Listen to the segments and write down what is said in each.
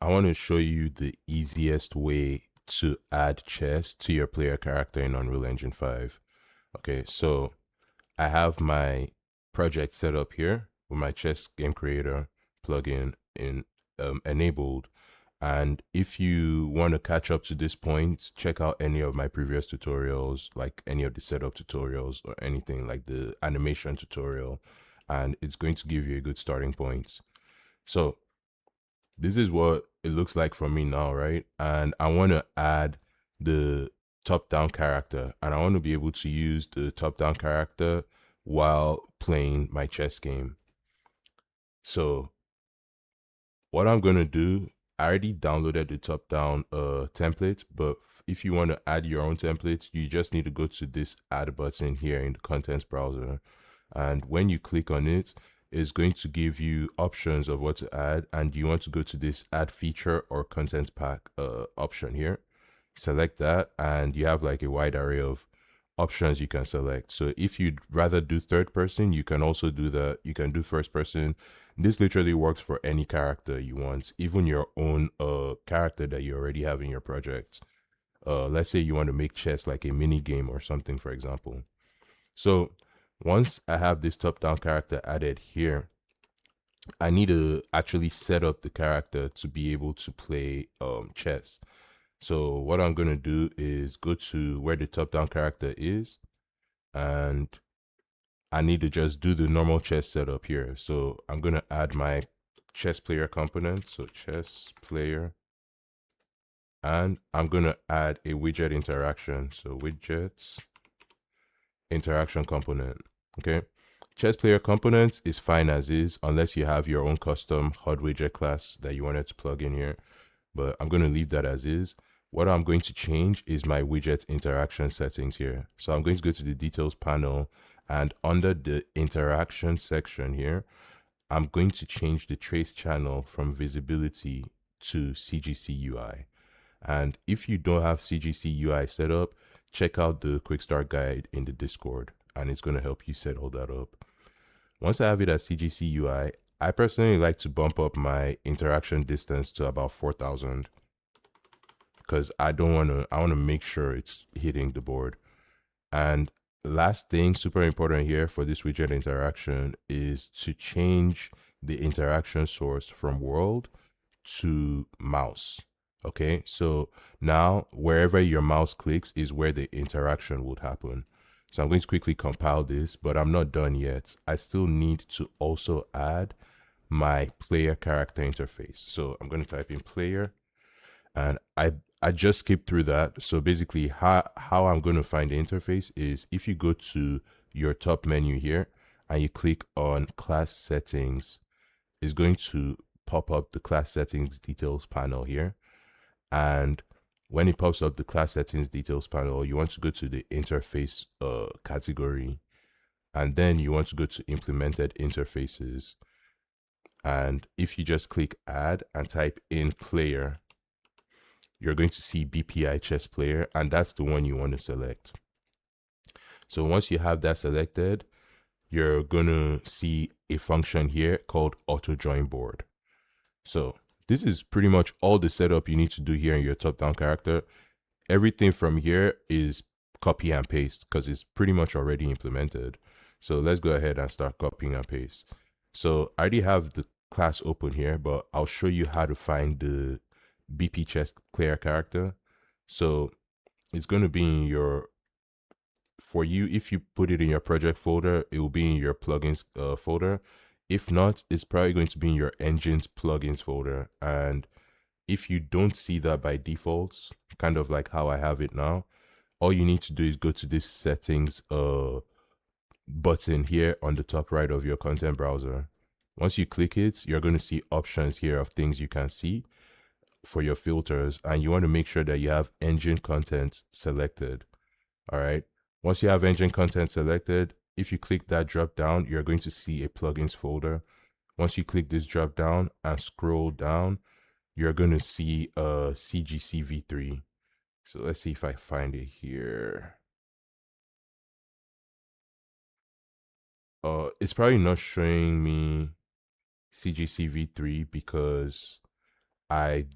I want to show you the easiest way to add chess to your player character in Unreal Engine 5. Okay, so I have my project set up here with my chess game creator plugin enabled. And if you want to catch up to this point, check out any of my previous tutorials, like any of the setup tutorials or anything like the animation tutorial, and it's going to give you a good starting point. So this is what it looks like for me now, right? And I want to add the top down character, and I want to be able to use the top down character while playing my chess game. So what I'm going to do, I already downloaded the top down template, but if you want to add your own template, you just need to go to this add button here in the contents browser. And when you click on it, it's going to give you options of what to add. And you want to go to this add feature or content pack option here. Select that, and you have like a wide array of options you can select. So if you'd rather do third person, you can also do that. You can do first person. This literally works for any character you want, even your own character that you already have in your project. Let's say you want to make chess like a mini game or something, for example. So once I have this top down character added here, I need to actually set up the character to be able to play chess. So what I'm going to do is go to where the top down character is, and I need to just do the normal chess setup here. So I'm going to add my chess player component. So chess player, and I'm going to add a widget interaction. So widgets interaction component. Okay. Chess player components is fine as is, unless you have your own custom HUD widget class that you wanted to plug in here. But I'm going to leave that as is. What I'm going to change is my widget interaction settings here. So I'm going to go to the details panel, and under the interaction section here, I'm going to change the trace channel from visibility to CGC UI. And if you don't have CGC UI set up, check out the quick start guide in the Discord, and it's going to help you set all that up. Once I have it as CGC UI, I personally like to bump up my interaction distance to about 4,000 because I want to make sure it's hitting the board. And last thing, super important here for this widget interaction, is to change the interaction source from world to mouse. Okay, so now wherever your mouse clicks is where the interaction would happen. So I'm going to quickly compile this, but I'm not done yet. I still need to also add my player character interface. So I'm going to type in player, and I just skipped through that. So basically how I'm going to find the interface is if you go to your top menu here and you click on class settings, it's going to pop up the class settings details panel here. And when it pops up the class settings details panel, you want to go to the interface category, and then you want to go to implemented interfaces. And if you just click add and type in player, you're going to see BPI chess player, and that's the one you want to select. So once you have that selected, you're going to see a function here called auto join board. So this is pretty much all the setup you need to do here in your top down character. Everything from here is copy and paste because it's pretty much already implemented. So let's go ahead and start copying and paste. So I already have the class open here, but I'll show you how to find the BP chess player character. So it's going to be in your, for you, if you put it in your project folder, it will be in your plugins folder. If not, it's probably going to be in your engines plugins folder. And if you don't see that by default, kind of like how I have it now, all you need to do is go to this settings button here on the top right of your content browser. Once you click it, you're going to see options here of things you can see for your filters, and you want to make sure that you have engine content selected. All right. Once you have engine content selected, if you click that drop down, you're going to see a plugins folder. Once you click this drop down and scroll down, you're going to see CGC V3. So let's see if I find it here. It's probably not showing me CGC V3 because I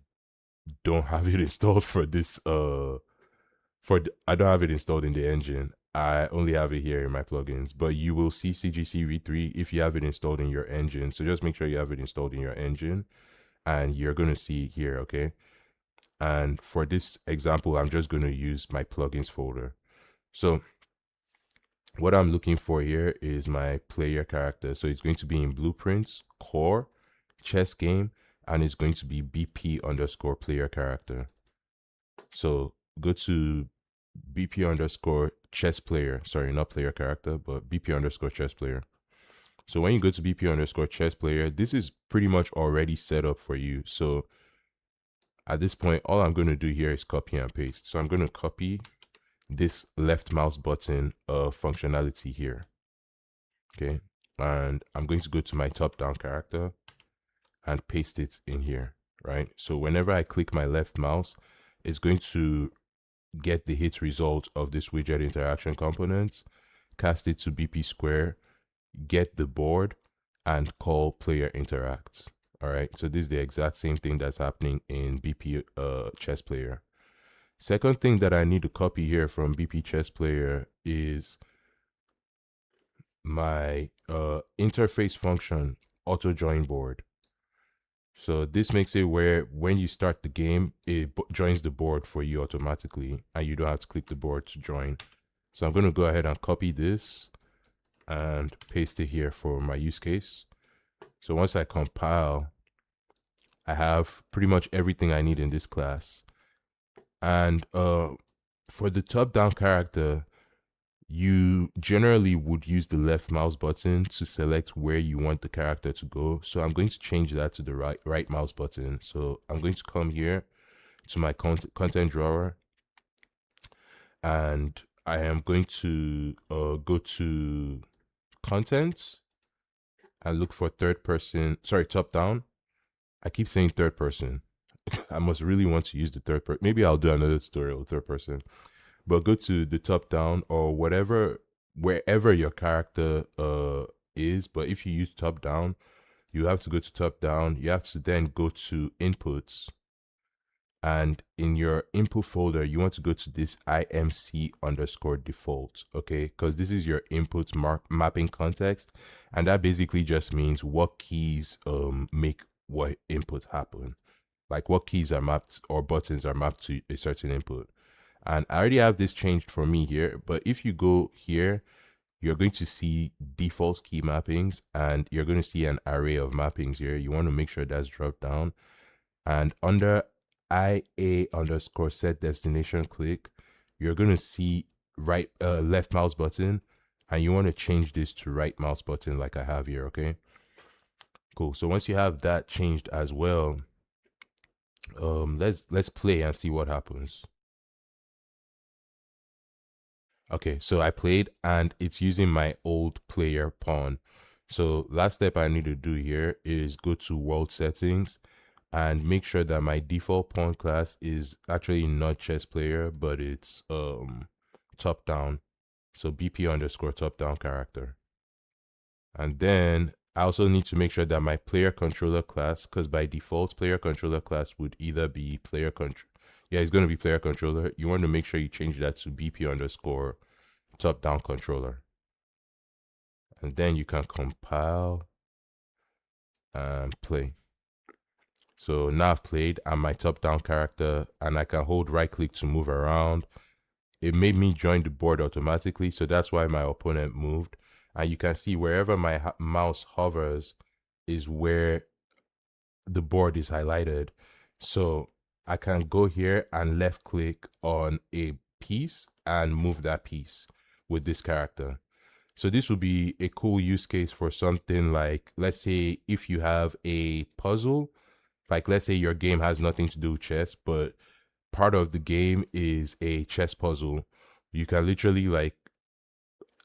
don't have it installed for this I don't have it installed in the engine. I only have it here in my plugins, but you will see CGC V3 if you have it installed in your engine. So just make sure you have it installed in your engine, and you're going to see here, okay? And for this example, I'm just going to use my plugins folder. So what I'm looking for here is my player character. So it's going to be in blueprints, core, chess game, and it's going to be BP underscore player character. So go to BP underscore chess player. Sorry, not player character, but BP underscore chess player. So when you go to BP underscore chess player, this is pretty much already set up for you. So at this point, all I'm going to do here is copy and paste. So I'm going to copy this left mouse button functionality here. Okay. And I'm going to go to my top down character and paste it in here, right? So whenever I click my left mouse, it's going to get the hit result of this widget interaction component, cast it to BP square, get the board, and call player interact. All right, so this is the exact same thing that's happening in BP chess player. Second thing that I need to copy here from BP chess player is my interface function auto join board. So this makes it where when you start the game, it joins the board for you automatically, and you don't have to click the board to join. So I'm going to go ahead and copy this and paste it here for my use case. So once I compile, I have pretty much everything I need in this class. And for the top-down character, you generally would use the left mouse button to select where you want the character to go. So I'm going to change that to the right mouse button. So I'm going to come here to my content drawer, and I am going to go to content and look for top down. I keep saying third person. I must really want to use the third person. Maybe I'll do another tutorial with third person. But go to the top down or wherever your character is. But if you use top down, you have to go to top down. You have to then go to inputs. And in your input folder, you want to go to this IMC underscore default, okay? Because this is your input mapping context. And that basically just means what keys make what input happen. Like what keys are mapped or buttons are mapped to a certain input. And I already have this changed for me here, but if you go here, you're going to see default key mappings, and you're going to see an array of mappings here. You want to make sure that's dropped down. And under IA underscore set destination click, you're going to see left mouse button, and you want to change this to right mouse button like I have here, okay? Cool. So once you have that changed as well, let's play and see what happens. Okay, so I played and it's using my old player pawn. So last step I need to do here is go to world settings and make sure that my default pawn class is actually not chess player, but it's top down. So BP underscore top down character. And then I also need to make sure that my player controller class, because by default player controller class would either be player control. Yeah, it's going to be player controller. You want to make sure you change that to BP underscore top down controller. And then you can compile and play. So now I've played. I'm my top down character, and I can hold right click to move around. It made me join the board automatically, so that's why my opponent moved. And you can see wherever my mouse hovers is where the board is highlighted. So I can go here and left click on a piece and move that piece with this character. So this would be a cool use case for something like, let's say if you have a puzzle, like let's say your game has nothing to do with chess, but part of the game is a chess puzzle. You can literally like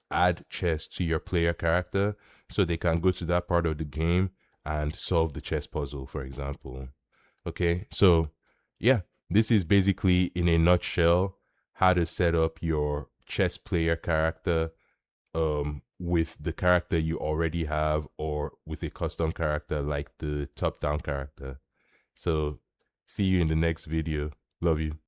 add chess to your player character so they can go to that part of the game and solve the chess puzzle, for example. Okay, so yeah, this is basically in a nutshell how to set up your chess player character with the character you already have or with a custom character like the top down character. So See you in the next video. Love you.